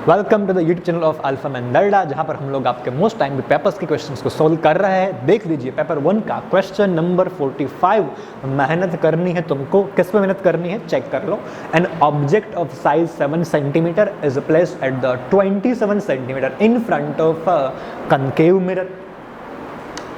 Welcome to the YouTube channel of Alpha मैंडरडा, जहां पर हम लोग आपके मोस्ट टाइम के पेपर्स के क्वेश्चंस को सोल्व कर रहे हैं। देख लीजिए पेपर 1 का क्वेश्चन नंबर 45। मेहनत करनी है तुमको, किस पे मेहनत करनी है चेक कर लो। An object of size 7 centimetre is placed at the 27 centimetre in front of a concave mirror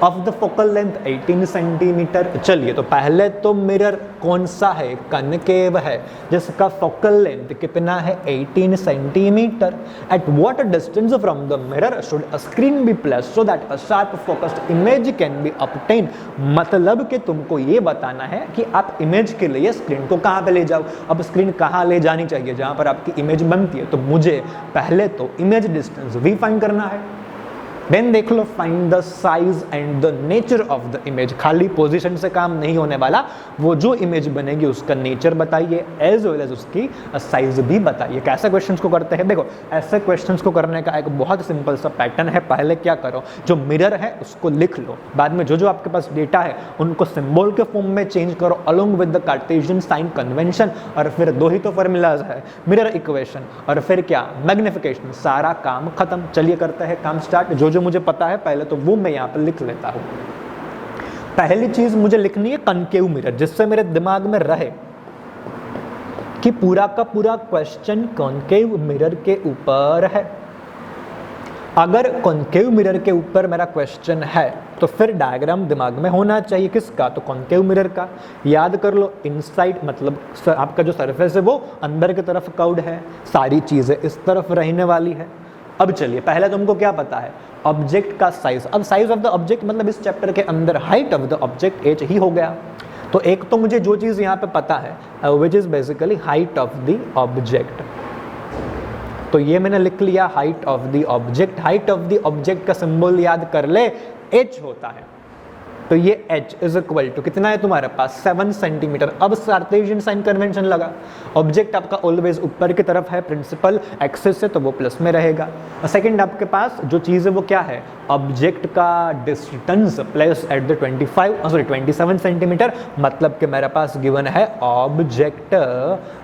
of the focal length 18 centimetre. चलिए तो पहले तो मिरर कौन सा है, कनकेव है, जिसका फोकल लेंथ कितना है 18 centimetre. At what distance from the mirror should a screen be placed so that a sharp focused image can be obtain. मतलब कि तुमको ये बताना है कि आप इमेज के लिए स्क्रीन को कहाँ पे ले जाओ। अब स्क्रीन कहाँ ले जानी चाहिए, जहाँ पर आपकी इमेज बनती है। तो मुझे पहले तो इमेज डिस्टेंस वी फाइंड करना है। देन देख लो find the size and the nature of the image. खाली पोजीशन से काम नहीं होने वाला, वो जो इमेज बनेगी उसका नेचर बताइए एज वेल एज उसकी साइज भी बताइए। कैसे क्वेश्चंस को करते हैं, देखो ऐसे क्वेश्चंस को करने का एक बहुत सिंपल सा पैटर्न है। पहले क्या करो, जो मिरर है उसको लिख लो, बाद में जो जो आपके पास डेटा है उनको सिंबल के फॉर्म में चेंज करो along with the Cartesian sign convention. और फिर दो ही तो फॉर्मूलाज है, मिरर इक्वेशन और फिर क्या, मैग्निफिकेशन। सारा काम खत्म। चलिए करते हैं काम स्टार्ट। जो मुझे पता है पहले तो वो मैं यहाँ पर लिख लेता हूं। पहली चीज मुझे लिखनी है कनकेव मिरर, जिससे मेरे दिमाग में रहे कि पूरा का पूरा क्वेश्चन कॉनकेव मिरर के ऊपर है। अगर कॉनकेव मिरर के ऊपर मेरा क्वेश्चन है तो फिर डायग्राम दिमाग में होना चाहिए किसका, तो कॉनकेव मिरर का। याद कर लो, इनसाइड मतलब आपका जो सरफेस है वो अंदर की तरफ कर्व्ड है, सारी चीजें इस तरफ रहने वाली है। अब चलिए पहले तुमको क्या पता है, ऑब्जेक्ट का साइज। अब साइज ऑफ द ऑब्जेक्ट मतलब इस चैप्टर के अंदर height of the object h ही हो गया। तो एक तो मुझे जो चीज यहाँ पे पता है which is basically height of the object, तो ये मैंने लिख लिया height of the object. Height of the object का सिंबल याद कर ले, h होता है। तो ये h इज इक्वल टू कितना है तुम्हारे पास 7 सेंटीमीटर। अब कार्टेशियन साइन कन्वेंशन लगा, ऑब्जेक्ट आपका ऑलवेज ऊपर की तरफ है प्रिंसिपल एक्सिस से, तो वो प्लस में रहेगा। और सेकंड आपके पास जो चीज़ है वो क्या है, ऑब्जेक्ट का distance place at the 27 centimetre. मतलब कि मेरे पास गिवन है ऑब्जेक्ट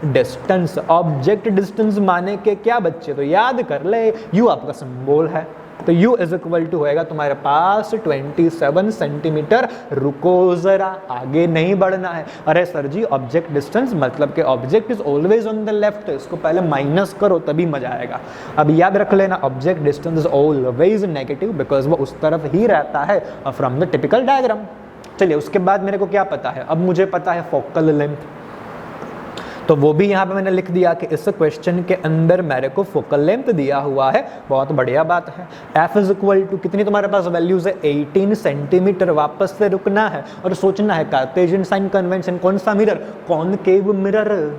डिस्टेंस। ऑब्जेक्ट डिस्टेंस माने के क्या बच्चे, तो याद कर ले यू आपका सिंबल है, तो u इज इक्वल टू होएगा तुम्हारे पास 27 सेंटीमीटर। रुको जरा, आगे नहीं बढ़ना है। अरे सर जी ऑब्जेक्ट डिस्टेंस मतलब कि object is always on the left, तो इसको पहले माइनस करो तभी मजा आएगा। अब याद रख लेना object distance is always negative because वो उस तरफ ही रहता है फ्रॉम द टिपिकल डायग्राम। चलिए उसके बाद मेरे को क्या पता है, अब मुझे पता है फोकल लेंथ, तो वो भी यहाँ पे मैंने लिख दिया कि इस क्वेश्चन के अंदर मेरे को फोकल लेंथ दिया हुआ है। बहुत बढ़िया बात है। f इज इक्वल टू कितनी तुम्हारे पास वैल्यूज है 18 सेंटीमीटर। वापस से रुकना है और सोचना है कार्टेशियन साइन कन्वेंशन, कौन सा mirror, concave mirror.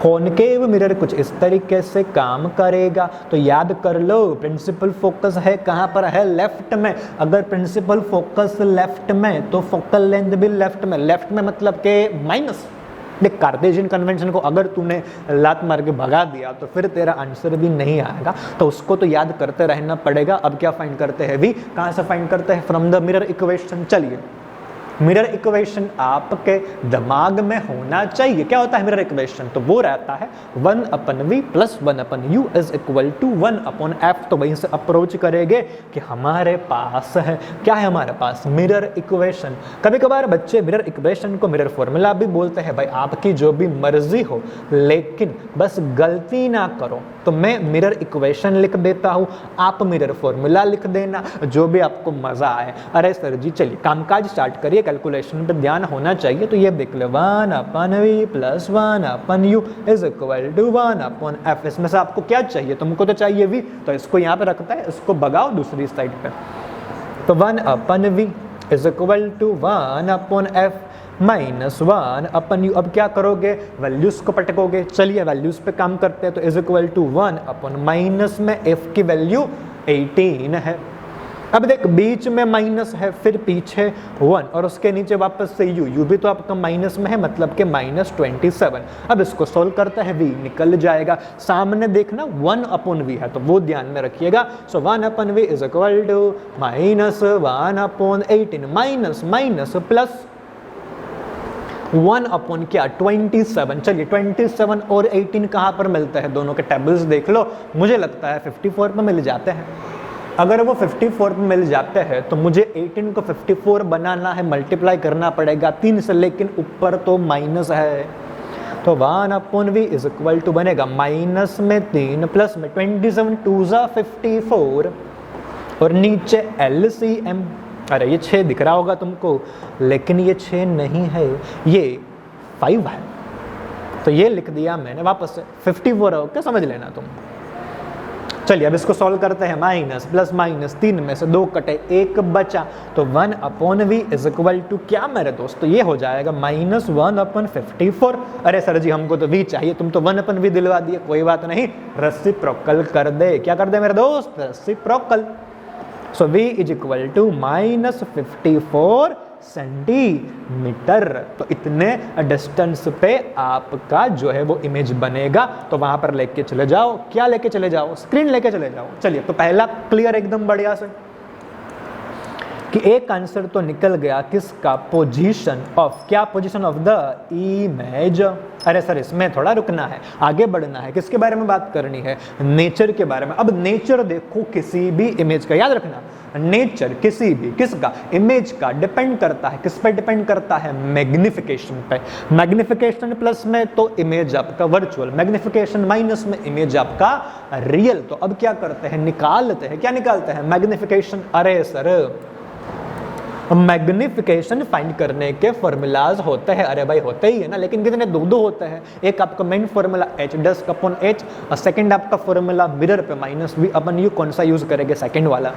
Concave mirror कुछ इस तरीके से काम करेगा। तो याद कर लो प्रिंसिपल फोकस है कहाँ पर है, लेफ्ट में। अगर प्रिंसिपल फोकस लेफ्ट में तो फोकल लेंथ भी लेफ्ट में। लेफ्ट में मतलब के माइनस। देख कार्टेशियन कन्वेंशन को अगर तूने लात मार के भगा दिया तो फिर तेरा आंसर भी नहीं आएगा, तो उसको तो याद करते रहना पड़ेगा। अब क्या फाइंड करते हैं, वी कहाँ से फाइंड करते हैं, फ्रॉम द मिरर इक्वेशन। चलिए मिरर इक्वेशन आपके दिमाग में होना चाहिए। क्या होता है मिरर इक्वेशन, तो वो रहता है 1/v + 1/u is equal to 1/f। तो वहीं से अप्रोच करेंगे कि हमारे पास है क्या है, हमारे पास मिरर इक्वेशन। कभी कभार बच्चे मिरर इक्वेशन को मिरर फॉर्मूला भी बोलते हैं। भाई आपकी जो भी मर्जी हो, लेकिन बस गलती ना करो। तो मैं मिरर इक्वेशन लिख देता हूँ, आप मिरर फॉर्मूला लिख देना, जो भी आपको मजा आए। अरे सर जी चलिए कामकाज स्टार्ट करिए, कैलकुलेशन पे ध्यान होना चाहिए। तो ये देख ले 1/v + 1/u is equal to 1/f। इसमें से आपको क्या चाहिए, तुमको तो चाहिए v, तो इसको यहाँ पे रखता है, इसको भगाओ दूसरी साइड पे। तो 1/v is equal to 1/f minus 1/u। अब क्या करोगे, वैल्यूज को पटकोगे। चलिए वैल्यूज पे काम करते हैं। तो इज इक्वल टू 1/ माइनस में f की वैल्यू 18 है। अब देख बीच में माइनस है, फिर पीछे 1 और उसके नीचे वापस से u भी तो आपका माइनस में है, मतलब के -27। अब इसको सोल्व करता है, v निकल जाएगा। सामने देखना 1/v है, तो वो ध्यान में रखिएगा। So 1/v is equal to -1/18 minus minus plus 1 upon क्या 27। चलिए 27 और 18 कहाँ पर मिलते हैं, दोनों के टेबल्स देख लो, मुझे लगता है 54 पे मिल जाते हैं। अगर वो 54 पे मिल जाते हैं तो मुझे 18 को 54 बनाना है, मल्टीप्लाई करना पड़ेगा 3 से, लेकिन ऊपर तो माइनस है, तो 1 अपॉन v इज इक्वल टू बनेगा माइनस में 3 प्लस में 27 2 ज़ा 54 और नीचे LCM। अरे ये 6 दिख रहा होगा तुमको, लेकिन ये 6 नहीं है, ये 5 है, तो ये लिख दिया मैंने वापस से 54 है, ओके समझ लेना तुम। चलिए अब इसको सॉल्व करते हैं। माइनस प्लस माइनस 3 में से 2 कटे 1 बचा, तो 1 अपॉन v इज इक्वल टू क्या मेरे दोस्त, तो ये हो जाएगा माइनस 1 अपॉन 54। अरे सर जी हमको तो v चाहिए, तुम तो 1 अपॉन v दिलवा दिए, कोई बात नहीं, रेसिप्रोकल कर दे। क्या कर दे मेरे दोस्त, reciprocal. So v is equal to minus 54 centimetre. तो इतने डिस्टेंस पे आपका जो है वो इमेज बनेगा, तो वहां पर लेके चले जाओ, क्या लेके चले जाओ, स्क्रीन लेके चले जाओ। चलिए तो पहला क्लियर एकदम बढ़िया से कि एक आंसर तो निकल गया, किसका, पोजीशन ऑफ, क्या पोजीशन ऑफ द इमेज। अरे सर इसमें थोड़ा रुकना है, आगे बढ़ना है, किसके बारे में बात करनी है, नेचर के बारे में। अब नेचर देखो किसी भी इमेज का, याद रखना नेचर किसी भी किसका, इमेज का डिपेंड करता है, किस पे डिपेंड करता है, मैग्निफिकेशन पे। मैग्निफिकेशन प्लस में तो इमेज आपका वर्चुअल, मैग्निफिकेशन माइनस में इमेज आपका रियल। तो अब क्या करते हैं, निकालते हैं, क्या निकालते हैं, मैग्निफिकेशन। अरे सर मैग्निफिकेशन फाइंड करने के फॉर्मूलाज होते हैं, अरे भाई होते ही है ना, लेकिन कितने, दो होते हैं। एक आपका main formula h dust upon h और सेकंड आपका फॉर्मूला मिरर पे माइनस v अपॉन u। कौन सा यूज करेंगे, सेकंड वाला।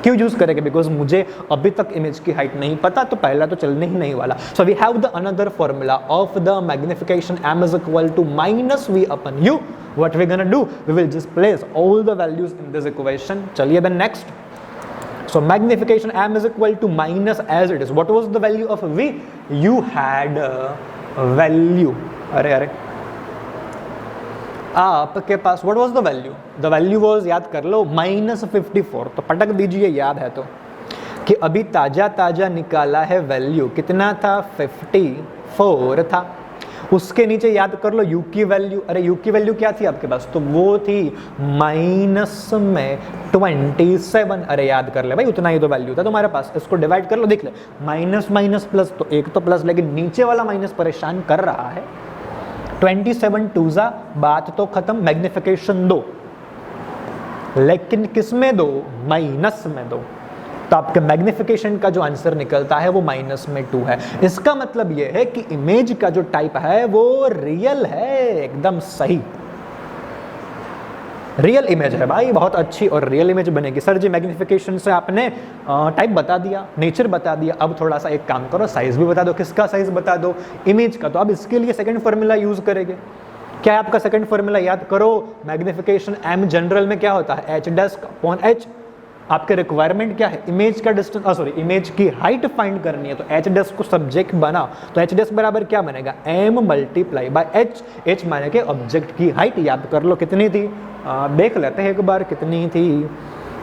क्यों यूज करेंगे, बिकॉज मुझे अभी तक इमेज की हाइट नहीं पता, तो पहला तो चलने ही नहीं वाला। So we have the another formula of the magnification m is equal to minus v upon u। What we gonna do, we will just place all the values in this equation. चलिए then next. So magnification m is equal to minus as it is. What was the value of v? You had value. अरे आपके पास what was the value? The value was, याद कर लो, minus 54। तो पटक दीजिए, याद है तो, कि अभी ताजा निकाला है वैल्यू, कितना था, 54 था। उसके नीचे याद कर लो u की वैल्यू। अरे u की वैल्यू क्या थी आपके पास, तो वो थी माइनस में 27। अरे याद कर ले भाई, उतना ही तो वैल्यू था तुम्हारे पास। इसको डिवाइड कर लो, देख ले, माइनस माइनस प्लस, तो एक तो प्लस, लेकिन नीचे वाला माइनस परेशान कर रहा है। 27 2 ज़ा, बात तो खत्म, मैग्निफिकेशन दो, लेकिन किस में दो, माइनस में दो। तो आपके मैग्निफिकेशन का जो आंसर निकलता है वो माइनस में 2 है। इसका मतलब ये है कि इमेज का जो टाइप है वो रियल है, एकदम सही, रियल इमेज है भाई, बहुत अच्छी और रियल इमेज बनेगी। सर जी मैग्निफिकेशन से आपने टाइप बता दिया, नेचर बता दिया, अब थोड़ा सा एक काम करो, साइज भी बता दो, किसका साइज बता दो, इमेज का। तो अब इसके लिए सेकंड फॉर्मूला यूज करेंगे। क्या है आपका सेकंड फॉर्मूला, याद करो, मैग्निफिकेशन m जनरल में क्या होता है, h डस्ट अपॉन h। आपके रिक्वायरमेंट क्या है, इमेज का डिस्टेंस, सॉरी इमेज की हाइट फाइंड करनी है, तो h डस्ट को सब्जेक्ट बनाओ, तो h डस्ट बराबर क्या बनेगा, m मल्टीप्लाई बाय h माने के ऑब्जेक्ट की हाइट। याद कर लो कितनी थी, देख लेते हैं एक बार कितनी थी।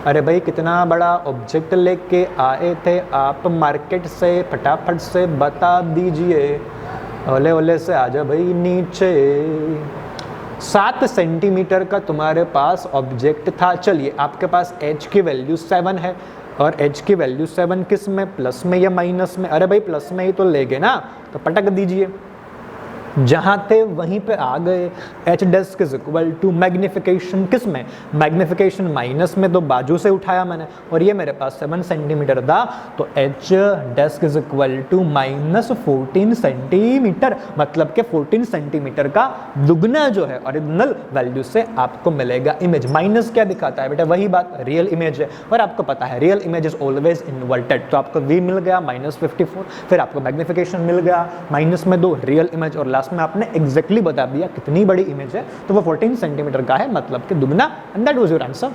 अरे भाई कितना बड़ा ऑब्जेक्ट लेके आए थे आप मार्केट से, फटाफट से बता दीजिए, ओले ओले से आजा भाई नीचे। 7 सेंटीमीटर का तुम्हारे पास ऑब्जेक्ट था। चलिए आपके पास h की वैल्यू 7 है, और h की वैल्यू 7 किस में, प्लस में या माइनस में। अरे भाई प्लस में ही तो लेंगे ना, तो पटक दीजिए, जहाँ थे वहीं पे आ गए। h dash is equal to magnification किस में, मैग्निफिकेशन माइनस में, तो बाजू से उठाया मैंने, और ये मेरे पास 7 सेंटीमीटर था, तो h dash is equal to minus 14 centimetre, मतलब के 14 सेंटीमीटर का दुगना जो है ओरिजिनल वैल्यू से आपको मिलेगा इमेज। माइनस क्या दिखाता है बेटा, वही बात, रियल इमेज है, और आपको पता है real image is always inverted. तो आपको v मिल गया माइनस 54, फिर आपको मैग्निफिकेशन मिल गया माइनस में 2 रियल इमेज, और में आपने एग्जैक्टली बता दिया कितनी बड़ी इमेज है, तो वो 14 सेंटीमीटर का है, मतलब कि दुगना, and that was your answer.